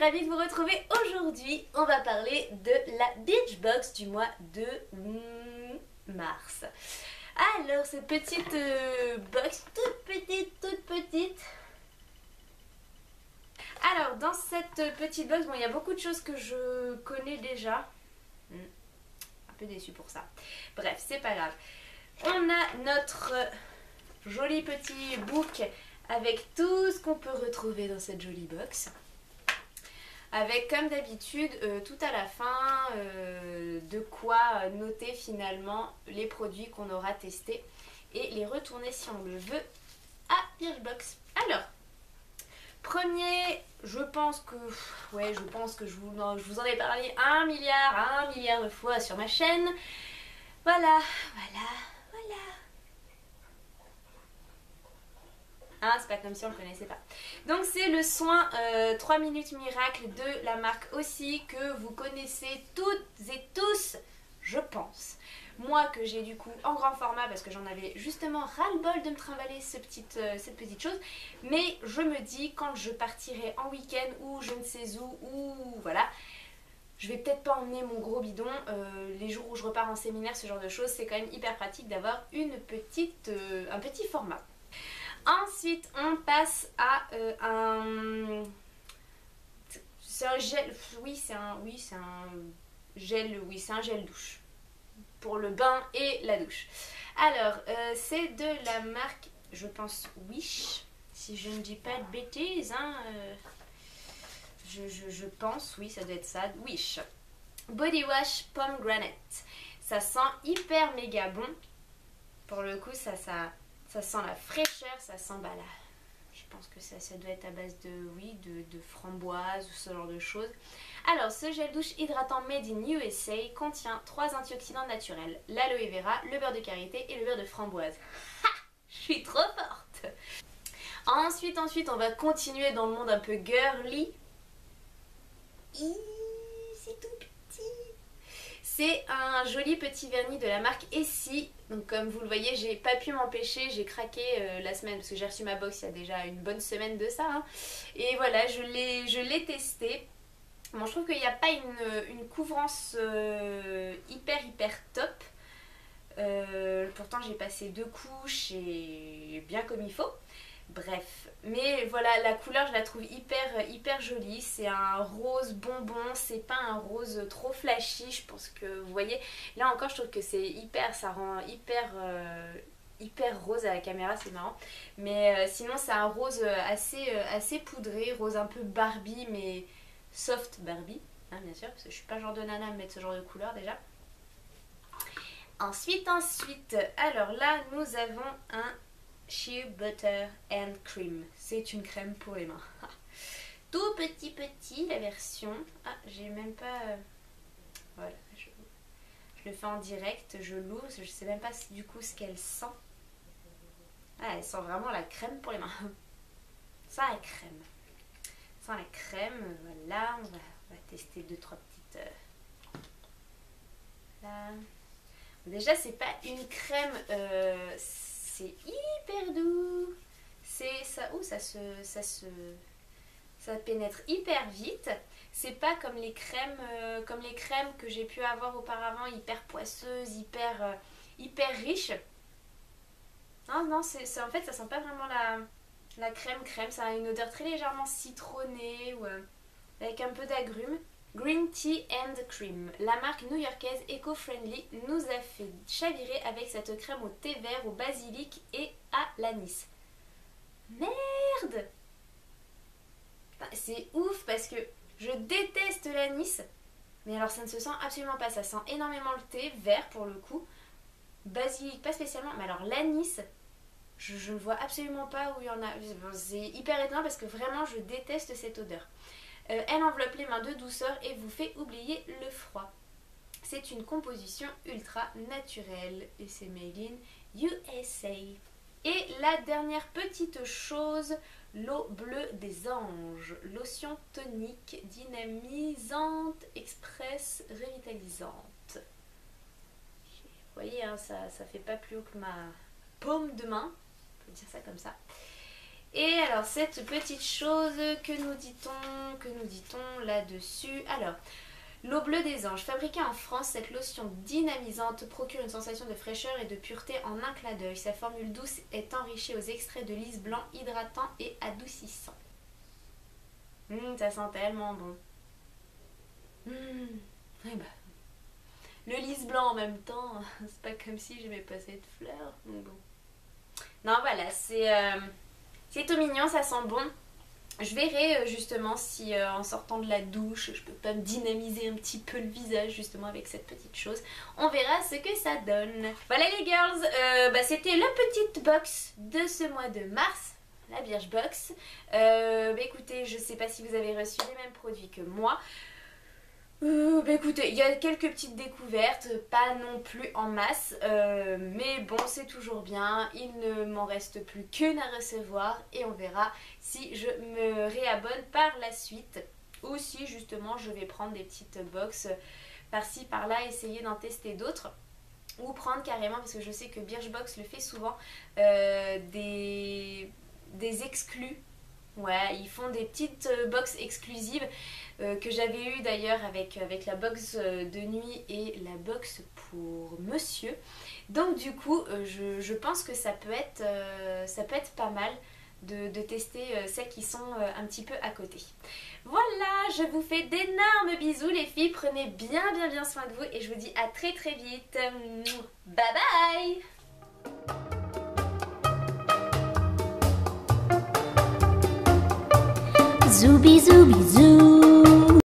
ravie de vous retrouver aujourd'hui. On va parler de la Birchbox du mois de mars. Alors, cette petite box, toute petite. Alors, dans cette petite box, bon, il y a beaucoup de choses que je connais déjà. Un peu déçue pour ça. Bref, c'est pas grave. On a notre joli petit book avec tout ce qu'on peut retrouver dans cette jolie box. Avec comme d'habitude tout à la fin de quoi noter finalement les produits qu'on aura testés et les retourner si on le veut à Birchbox. Alors, premier, je pense que je vous en ai parlé un milliard de fois sur ma chaîne. Voilà. Hein, c'est pas comme si on le connaissait pas. Donc c'est le soin 3 minutes miracle de la marque aussi que vous connaissez toutes et tous, je pense. Moi que j'ai du coup en grand format parce que j'en avais justement ras-le-bol de me trimballer cette petite chose. Mais je me dis quand je partirai en week-end ou je ne sais où, ou voilà, je vais peut-être pas emmener mon gros bidon les jours où je repars en séminaire, ce genre de choses. C'est quand même hyper pratique d'avoir un petit format. Ensuite, on passe à c'est un gel. C'est un gel douche pour le bain et la douche. Alors, c'est de la marque, je pense Wish, si je ne dis pas de bêtises. Hein, je pense, oui, ça doit être ça. Wish Body Wash Pomegranate. Ça sent hyper méga bon. Pour le coup, ça sent la fraîcheur, ça sent là. Je pense que ça doit être à base de framboise ou ce genre de choses. Alors, ce gel douche hydratant made in USA contient 3 antioxydants naturels. L'aloe vera, le beurre de karité et le beurre de framboise. Ha! Je suis trop forte! Ensuite, on va continuer dans le monde un peu girly. C'est tout petit. C'est un joli petit vernis de la marque Essie. Donc comme vous le voyez, j'ai pas pu m'empêcher, j'ai craqué la semaine parce que j'ai reçu ma box il y a déjà une bonne semaine de ça. Hein. Et voilà, je l'ai testé. Bon, je trouve qu'il n'y a pas une couvrance hyper top. Pourtant j'ai passé 2 couches et bien comme il faut. Bref, mais voilà, la couleur je la trouve hyper jolie. C'est un rose bonbon, c'est pas un rose trop flashy. Je pense que vous voyez, là encore je trouve que c'est ça rend hyper rose à la caméra, c'est marrant. Mais sinon c'est un rose assez poudré, rose un peu Barbie, mais soft Barbie, hein, bien sûr, parce que je suis pas le genre de nana à me mettre ce genre de couleur déjà. Ensuite, alors là nous avons un Shea Butter and Cream. C'est une crème pour les mains. Tout petit la version. Ah, j'ai même pas... Voilà, je le fais en direct, je l'ouvre, je sais même pas du coup ce qu'elle sent. Ah, elle sent vraiment la crème pour les mains. Ça, la crème. Ça, la crème, voilà, on va tester 2-3 petites... Là. Déjà, c'est pas une crème... c'est hyper doux. C'est ça. Oh, ça pénètre hyper vite. C'est pas comme les crèmes que j'ai pu avoir auparavant, hyper poisseuses, hyper riches. Non, c'est en fait ça sent pas vraiment la crème. Ça a une odeur très légèrement citronnée ou avec un peu d'agrumes. Green Tea and Cream. La marque new-yorkaise éco-friendly nous a fait chavirer avec cette crème au thé vert, au basilic et à l'anis. Merde! C'est ouf parce que je déteste l'anis. Mais alors ça ne se sent absolument pas. Ça sent énormément le thé vert pour le coup. Basilic pas spécialement. Mais alors l'anis, je ne vois absolument pas où il y en a. C'est hyper étonnant parce que vraiment je déteste cette odeur. Elle enveloppe les mains de douceur et vous fait oublier le froid. C'est une composition ultra naturelle et c'est made in USA. Et la dernière petite chose, l'eau bleue des anges. Lotion tonique, dynamisante, express, revitalisante. Vous voyez, hein, ça fait pas plus haut que ma paume de main. On peut dire ça comme ça. Et alors cette petite chose, que nous dit-on là-dessus? Alors, l'eau bleue des anges, fabriquée en France, cette lotion dynamisante procure une sensation de fraîcheur et de pureté en un clin d'œil. Sa formule douce est enrichie aux extraits de lys blanc hydratant et adoucissant. Ça sent tellement bon. Eh ben, le lys blanc en même temps, c'est pas comme si j'aimais pas cette fleur. Donc bon. Non voilà, c'est tout mignon, ça sent bon. Je verrai justement si en sortant de la douche, je peux pas me dynamiser un petit peu le visage justement avec cette petite chose. On verra ce que ça donne. Voilà les girls, c'était la petite box de ce mois de mars. La Birchbox. Écoutez, je sais pas si vous avez reçu les mêmes produits que moi. Écoutez, il y a quelques petites découvertes, pas non plus en masse, mais bon, c'est toujours bien. Il ne m'en reste plus qu'une à recevoir et on verra si je me réabonne par la suite ou si justement je vais prendre des petites box par-ci par-là, essayer d'en tester d'autres. Ou prendre carrément, parce que je sais que Birchbox le fait souvent, des exclus. Ouais, ils font des petites box exclusives que j'avais eu d'ailleurs avec la box de nuit et la box pour monsieur. Donc du coup, je pense que ça peut être pas mal de tester celles qui sont un petit peu à côté. Voilà, je vous fais d'énormes bisous les filles, prenez bien soin de vous et je vous dis à très vite. Bye bye. Zooby zooby zoo.